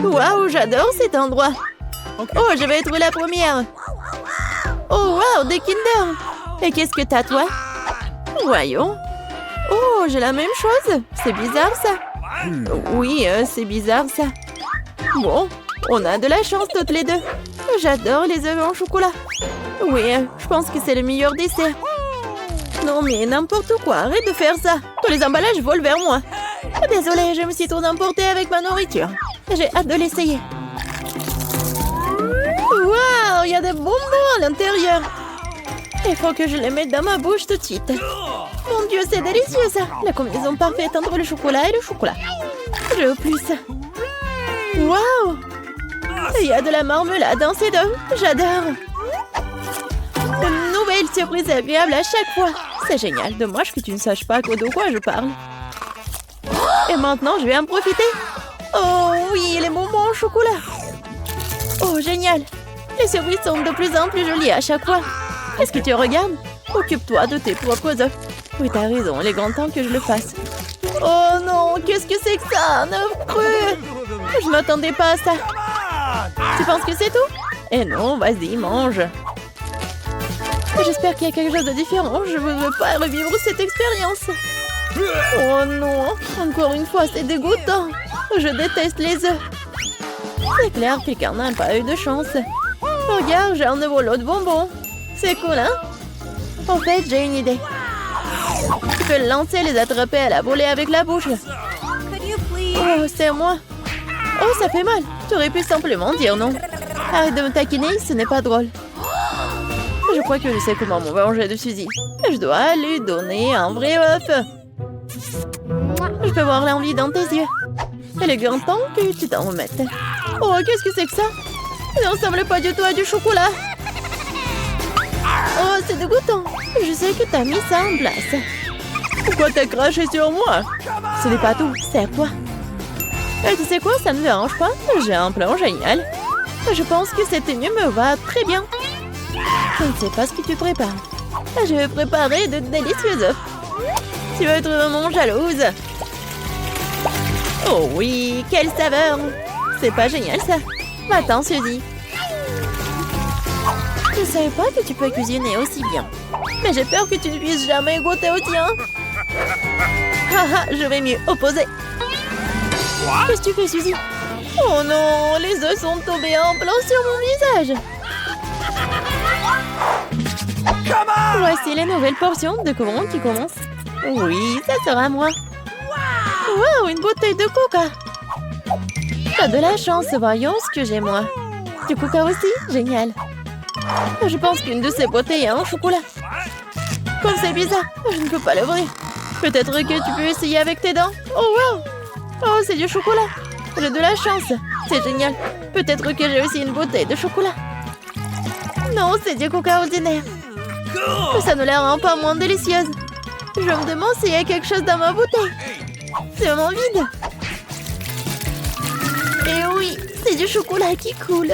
Waouh, j'adore cet endroit. Oh, je vais être la première. Oh, waouh, des Kinder. Et qu'est-ce que t'as, toi? Voyons. Oh, j'ai la même chose. C'est bizarre, ça. Oui, c'est bizarre, ça. Bon, on a de la chance toutes les deux. J'adore les œufs en chocolat. Oui, je pense que c'est le meilleur dessert. Non, mais n'importe quoi, arrête de faire ça. Tous les emballages volent vers moi. Désolée, je me suis trop emportée avec ma nourriture. J'ai hâte de l'essayer. Waouh, il y a des bonbons à l'intérieur. Il faut que je les mette dans ma bouche tout de suite. Mon Dieu, c'est délicieux ça. La combinaison parfaite entre le chocolat et le chocolat. Je veux plus. Waouh. Il y a de la marmelade dans ces deux. J'adore. Une nouvelle surprise agréable à chaque fois. C'est génial. Dommage que tu ne saches pas de quoi je parle. Et maintenant, je vais en profiter. Oh oui, les bonbons au chocolat. Oh, génial. Les surprises sont de plus en plus jolies à chaque fois. Est-ce que tu regardes? Occupe-toi de tes propres œufs. Oui, t'as raison, il est grand temps que je le fasse. Oh non, qu'est-ce que c'est que ça? Un œuf cru. Je m'attendais pas à ça. Tu penses que c'est tout? Eh non, vas-y, mange. J'espère qu'il y a quelque chose de différent. Je ne veux pas revivre cette expérience. Oh non, encore une fois, c'est dégoûtant. Je déteste les œufs. C'est clair que quelqu'un n'a pas eu de chance. Regarde, j'ai un nouveau lot de bonbons. C'est cool, hein? En fait, j'ai une idée. Tu peux le lancer et les attraper à la volée avec la bouche. Oh, c'est moi. Oh, ça fait mal. Tu aurais pu simplement dire non. Arrête de me taquiner, ce n'est pas drôle. Je crois que je sais comment me venger de Suzy. Je dois lui donner un vrai œuf. Je peux voir l'envie dans tes yeux. Il est grand temps que tu t'en remettes. Oh, qu'est-ce que c'est que ça? Ça ne ressemble pas du tout à du chocolat. Oh, c'est dégoûtant. Je sais que t'as mis ça en place. Pourquoi t'as craché sur moi? Ce n'est pas tout, c'est à toi. Et tu sais quoi, ça ne me dérange pas. J'ai un plan génial. Je pense que cette tenue me va très bien. Je ne sais pas ce que tu prépares. Je vais préparer de délicieux œufs. Tu vas être vraiment jalouse. Oh oui, quelle saveur. C'est pas génial ça. Attends, Suzy. Je ne savais pas que tu peux cuisiner aussi bien. Mais j'ai peur que tu ne puisses jamais goûter au tien. Haha, je vais mieux opposer. Qu'est-ce que tu fais, Suzy? Oh non, les œufs sont tombés en plein sur mon visage. Voici les nouvelles portions de courant qui commencent. Oui, ça sera moi. Wow, une bouteille de coca. T'as de la chance, voyons ce que j'ai moi. Du coca aussi? Génial. Je pense qu'une de ces bouteilles est en chocolat. Comme c'est bizarre, je ne peux pas l'ouvrir. Peut-être que tu peux essayer avec tes dents. Oh wow. Oh, c'est du chocolat. J'ai de la chance. C'est génial. Peut-être que j'ai aussi une bouteille de chocolat. Non, c'est du coca ordinaire. Ça ne la rend pas moins délicieuse. Je me demande s'il y a quelque chose dans ma bouteille. C'est vraiment vide. Et oui, c'est du chocolat qui coule.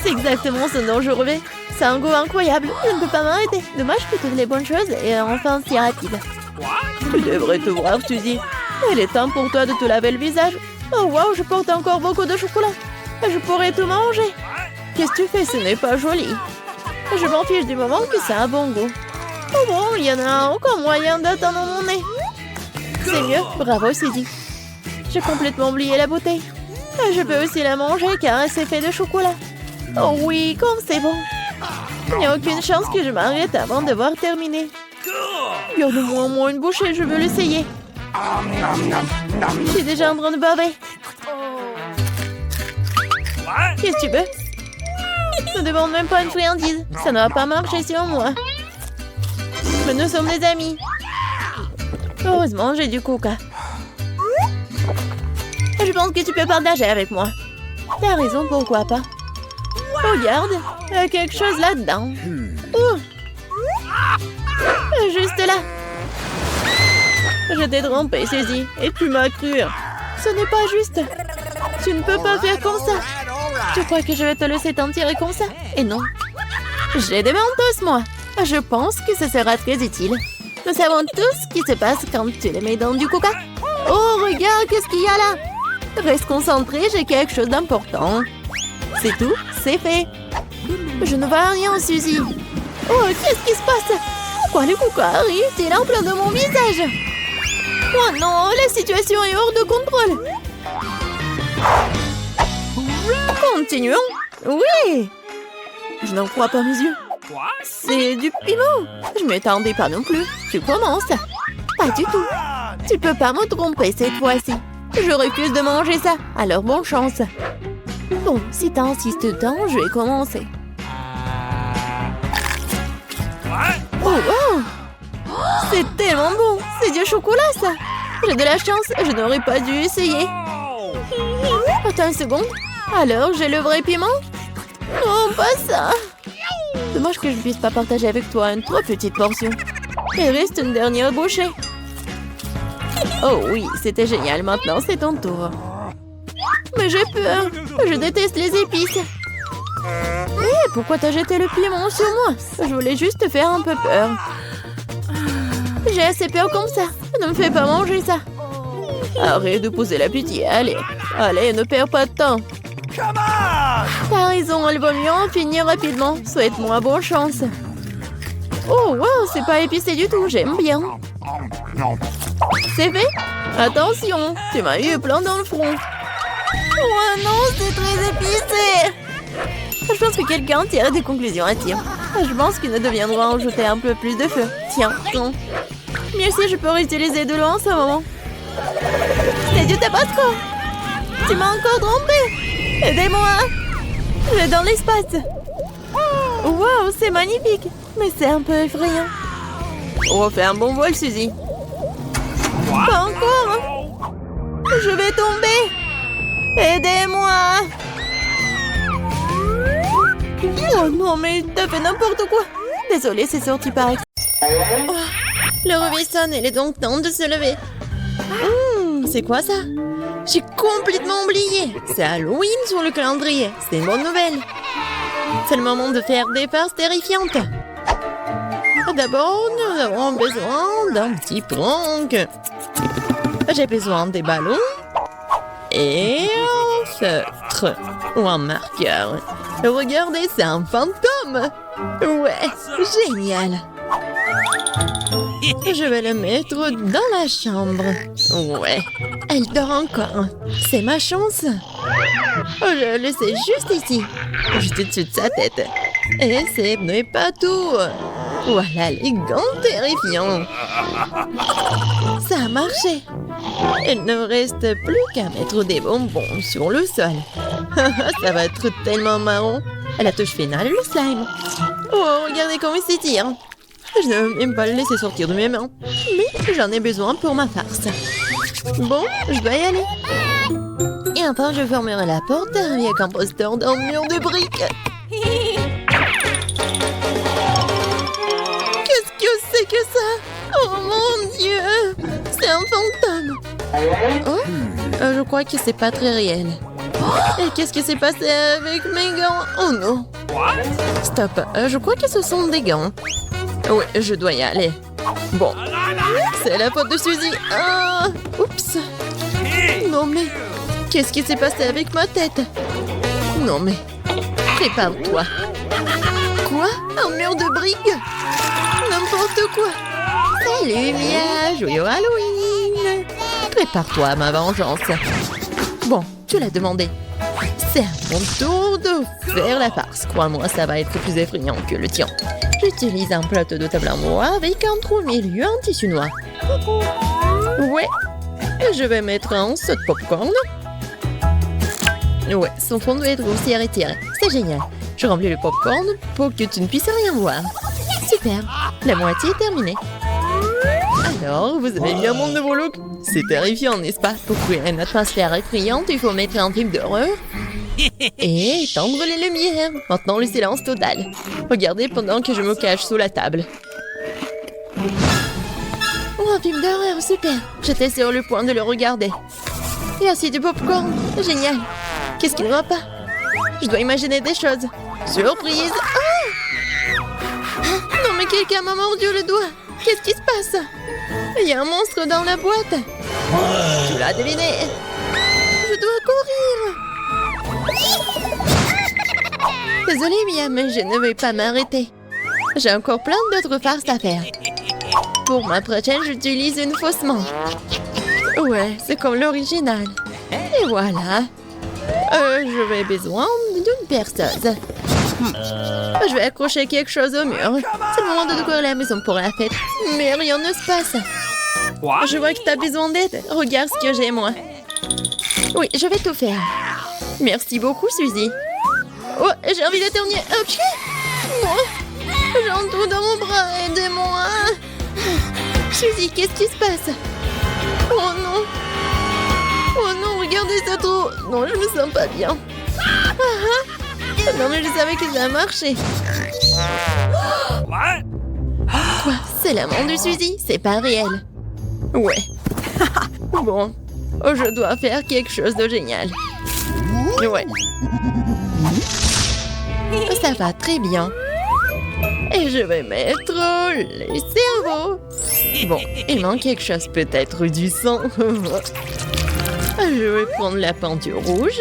C'est exactement ce dont je rêvais. C'est un goût incroyable. Je ne peux pas m'arrêter. Dommage que toutes les bonnes choses et enfin si rapide. Tu devrais te voir, Suzy. Il est temps pour toi de te laver le visage. Oh wow, je porte encore beaucoup de chocolat. Je pourrais tout manger. Qu'est-ce que tu fais? Ce n'est pas joli. Je m'en fiche du moment que ça a un bon goût. Oh bon, il y en a encore moyen d'attendre mon nez. C'est mieux, bravo Suzy. J'ai complètement oublié la bouteille. Je peux aussi la manger car c'est fait de chocolat. Oh oui, comme c'est bon. Il n'y a aucune chance que je m'arrête avant d'avoir terminé. Garde-moi au moins une bouchée, je veux l'essayer. Je suis déjà en train de baver. Qu'est-ce que tu veux? Ne demande même pas une friandise. Ça ne va pas marcher sur moi. Mais nous sommes des amis. Heureusement, j'ai du coca. Je pense que tu peux partager avec moi. T'as raison, pourquoi pas? Regarde, il y a quelque chose là-dedans. Juste là. Je t'ai trompé, Suzy, et tu m'as cru. Ce n'est pas juste. Tu ne peux pas faire comme ça. Tu crois que je vais te laisser t'en tirer comme ça? Et non. J'ai des mentos, moi. Je pense que ce sera très utile. Nous savons tous ce qui se passe quand tu les mets dans du coca. Oh, regarde, qu'est-ce qu'il y a là? Reste concentré, j'ai quelque chose d'important. C'est tout, c'est fait. Je ne vois rien, Suzy. Oh, qu'est-ce qui se passe? Pourquoi le coucou arrive-t-il en plein de mon visage? Oh non, la situation est hors de contrôle. Continuons. Oui. Je n'en crois pas mes yeux. C'est du piment. Je m'attendais pas non plus. Tu commences. Pas du tout. Tu peux pas me tromper cette fois-ci. Je refuse de manger ça. Alors bonne chance. Bon, si t'insistes tant, je vais commencer. Oh, wow. C'est tellement bon. C'est du chocolat, ça. J'ai de la chance. Je n'aurais pas dû essayer. Attends une seconde. Alors, j'ai le vrai piment? Non, pas ça. Dommage que je ne puisse pas partager avec toi une trop petite portion. Il reste une dernière bouchée. Oh oui, c'était génial. Maintenant, c'est ton tour. Mais j'ai peur. Je déteste les épices. Hé, pourquoi t'as jeté le piment sur moi? Je voulais juste te faire un peu peur. J'ai assez peur comme ça. Ne me fais pas manger ça. Arrête de poser la pitié. Allez, allez, ne perds pas de temps. T'as raison, elle vaut mieux en finir rapidement. Souhaite-moi bonne chance. Oh, wow, c'est pas épicé du tout. J'aime bien. C'est fait? Attention, tu m'as eu plein dans le front. Oh non, c'est très épicé. Je pense que quelqu'un tire des conclusions à tir. Je pense qu'il ne deviendra en jeter un peu plus de feu. Tiens, non. Mieux si je peux réutiliser de l'eau en ce moment. C'est du tabasco. Tu m'as encore trompé. Aidez-moi. Je vais dans l'espace. Wow, c'est magnifique. Mais c'est un peu effrayant. Oh, fais un bon vol, Suzy. Pas encore. Je vais tomber. Aidez-moi. Oh non, mais t'as fait n'importe quoi. Désolée, c'est sorti par accident. Oh, le réveil sonne, il est donc temps de se lever. C'est quoi ça? J'ai complètement oublié. C'est Halloween sur le calendrier. C'est une bonne nouvelle. C'est le moment de faire des farces terrifiantes. D'abord, nous avons besoin d'un petit prank. J'ai besoin des ballons et un feutre ou un marqueur. Regardez, c'est un fantôme. Ouais, génial. Je vais le mettre dans la chambre. Ouais, elle dort encore. C'est ma chance. Je le laissais juste ici, juste au-dessus de sa tête. Et ce n'est pas tout. Voilà les gants terrifiants. Ça a marché. Il ne reste plus qu'à mettre des bonbons sur le sol. Ça va être tellement marrant. À la touche finale, le slime. Oh, regardez comment il s'étire. Je ne veux même pas le laisser sortir de mes mains. Mais j'en ai besoin pour ma farce. Bon, je dois y aller. Et enfin, je fermerai la porte avec un poster d'un mur de briques. Qu'est-ce que c'est que ça? Oh mon Dieu! C'est un fantôme. Oh, je crois que c'est pas très réel. Et qu'est-ce qui s'est passé avec mes gants? Oh non! Stop, je crois que ce sont des gants. Oui, je dois y aller. Bon, c'est la faute de Suzy. Ah, oups. Non mais, qu'est-ce qui s'est passé avec ma tête? Non mais, prépare-toi. Quoi? Un mur de briques? N'importe quoi. Salut Mia, joyeux Halloween. Prépare-toi à ma vengeance. Bon, tu l'as demandé. C'est à mon tour de faire la farce. Crois-moi, ça va être plus effrayant que le tien. J'utilise un plateau de table en bois avec un trou au milieu en tissu noir. Ouais. Et je vais mettre un saut de popcorn. Ouais, son fond doit être aussi retiré. C'est génial. Je remplis le popcorn pour que tu ne puisses rien voir. Super. La moitié est terminée. Alors, vous avez bien mon nouveau look? C'est terrifiant, n'est-ce pas? Pour créer une atmosphère effrayante, il faut mettre un film d'horreur et étendre les lumières. Maintenant, le silence total. Regardez pendant que je me cache sous la table. Oh, un film d'horreur, super. J'étais sur le point de le regarder. Et aussi du popcorn. Génial. Qu'est-ce qui ne va pas? Je dois imaginer des choses. Surprise. Ah! Non, mais quelqu'un m'a mordu le doigt. Qu'est-ce qui se passe? Il y a un monstre dans la boîte. Tu l'as deviné. Je dois courir. Désolée, Mia, mais je ne vais pas m'arrêter. J'ai encore plein d'autres farces à faire. Pour ma prochaine, j'utilise une fausse main. Ouais, c'est comme l'original. Et voilà. J'aurai besoin d'une perceuse. Je vais accrocher quelque chose au mur. C'est le moment de décorer la maison pour la fête. Mais rien ne se passe. Je vois que tu as besoin d'aide. Regarde ce que j'ai, moi. Oui, je vais tout faire. Merci beaucoup, Suzy. Oh, j'ai envie d'éternuer. Oh, pied. Moi, j'ai un trou dans mon bras. Aidez-moi. Suzy, qu'est-ce qui se passe? Oh non. Oh non, regardez ce trou. Non, je me sens pas bien. Non, mais je savais que ça marchait. Quoi? C'est la main de Suzy? C'est pas réel. Ouais. Bon, je dois faire quelque chose de génial. Ouais. Ça va très bien. Et je vais mettre les cerveaux. Bon, il manque quelque chose, peut-être du sang. Je vais prendre la peinture rouge.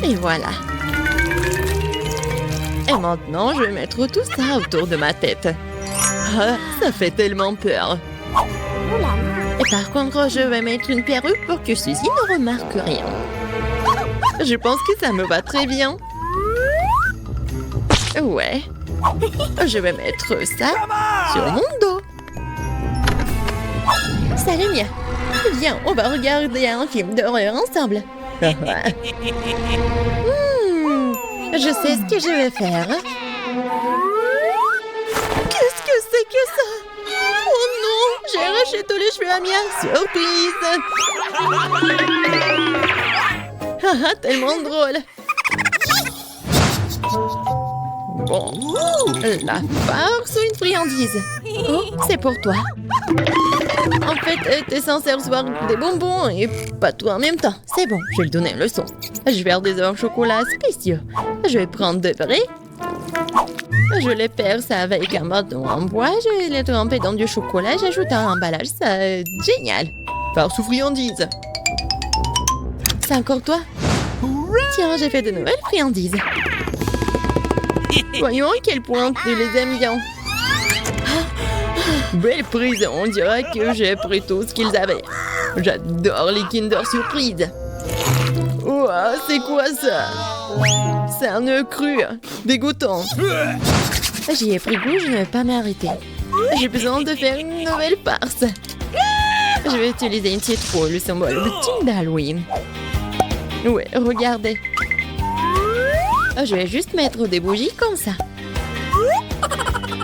Et voilà. Et maintenant, je vais mettre tout ça autour de ma tête. Ah, ça fait tellement peur. Et par contre, je vais mettre une perruque pour que Suzy ne remarque rien. Je pense que ça me va très bien. Ouais. Je vais mettre ça sur mon dos. Salut, Mia. Viens, on va regarder un film d'horreur ensemble. Je sais ce que je vais faire. Qu'est-ce que c'est que ça? Oh non, j'ai arraché tous les cheveux à Mia. Surprise! Tellement drôle. Bon, la farce ou une friandise? Oh, c'est pour toi. En fait, t'es censé recevoir des bonbons et pas tout en même temps. C'est bon, je vais lui donner une leçon. Je vais faire des œufs au chocolat spéciaux. Je vais prendre deux vrais. Je les perce avec un bâton en bois. Je vais les tremper dans du chocolat. J'ajoute un emballage. C'est génial. Farce ou friandise? C'est encore toi? Tiens, j'ai fait de nouvelles friandises. Voyons à quel point tu les aimes bien. Belle prise, on dirait que j'ai pris tout ce qu'ils avaient. J'adore les Kinder Surprise. Ouah, c'est quoi ça? C'est un œuf cru, dégoûtant. J'y ai pris goût, je ne vais pas m'arrêter. J'ai besoin de faire une nouvelle farce. Je vais utiliser une citrouille, le symbole ultime d'Halloween. Ouais, regardez. Je vais juste mettre des bougies comme ça.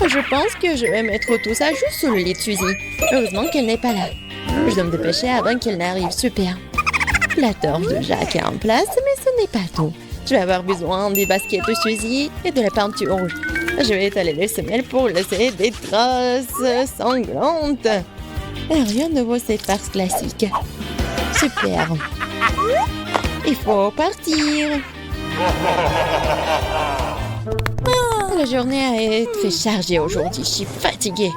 Je pense que je vais mettre tout ça juste sous le lit de Suzy. Heureusement qu'elle n'est pas là. Je dois me dépêcher avant qu'elle n'arrive. Super. La torche de Jacques est en place, mais ce n'est pas tout. Je vais avoir besoin des baskets de Suzy et de la peinture rouge. Je vais étaler les semelles pour laisser des traces sanglantes. Et rien ne vaut cette farce classique. Super. Il faut partir. La journée a été chargée aujourd'hui. Je suis fatiguée.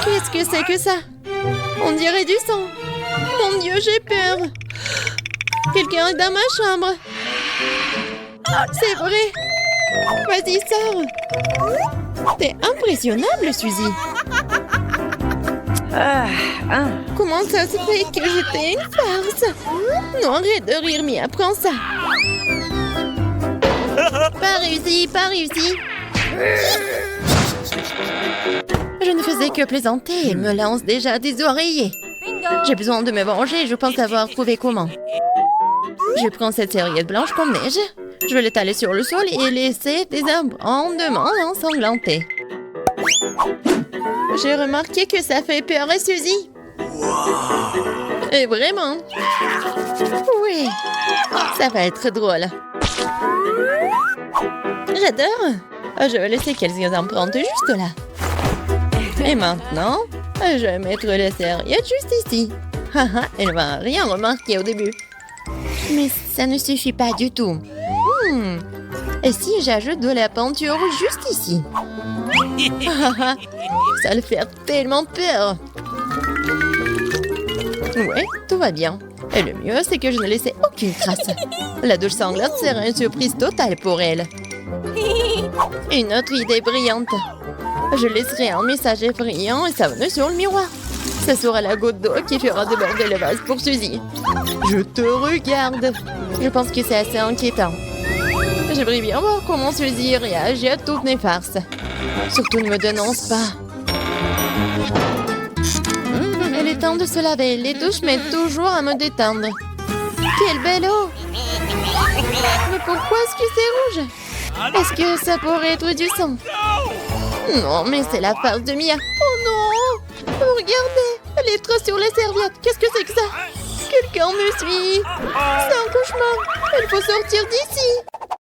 Qu'est-ce que c'est que ça? On dirait du sang. Mon Dieu, j'ai peur. Quelqu'un est dans ma chambre. C'est vrai. Vas-y, sors. T'es impressionnable, Suzy. Comment ça se fait que j'étais une farce? Non, arrête de rire, Mia, prends ça. Pas réussi, pas réussi. Je ne faisais que plaisanter. Il me lance déjà des oreillers. J'ai besoin de me venger. Je pense avoir trouvé comment. Je prends cette serviette blanche comme neige. Je vais l'étaler sur le sol et laisser des abondements ensanglantés. J'ai remarqué que ça fait peur à Suzy. Et vraiment. Oui, ça va être drôle. J'adore. Je vais laisser quelques empreintes juste là. Et maintenant, je vais mettre les serviettes juste ici. Elle ne va rien remarquer au début. Mais ça ne suffit pas du tout. Et si j'ajoute de la peinture juste ici? Ça va le faire tellement peur. Ouais, tout va bien. Et le mieux, c'est que je ne laissais aucune trace. La douche sanglante sera une surprise totale pour elle. Une autre idée brillante. Je laisserai un message effrayant et savonneux sur le miroir. Ça sera la goutte d'eau qui fera déborder le vase pour Suzy. Je te regarde. Je pense que c'est assez inquiétant. J'aimerais bien voir comment Suzy réagit à toutes mes farces. Surtout ne me dénonce pas. Il est temps de se laver. Les douches m'aident toujours à me détendre. Quelle belle eau! Mais pourquoi est-ce que c'est rouge? Est-ce que ça pourrait être du sang? Non, mais c'est la farce de Mia. Oh non! Regardez! Les traces sur les serviettes. Qu'est-ce que c'est que ça? Quelqu'un me suit! C'est un cauchemar! Il faut sortir d'ici!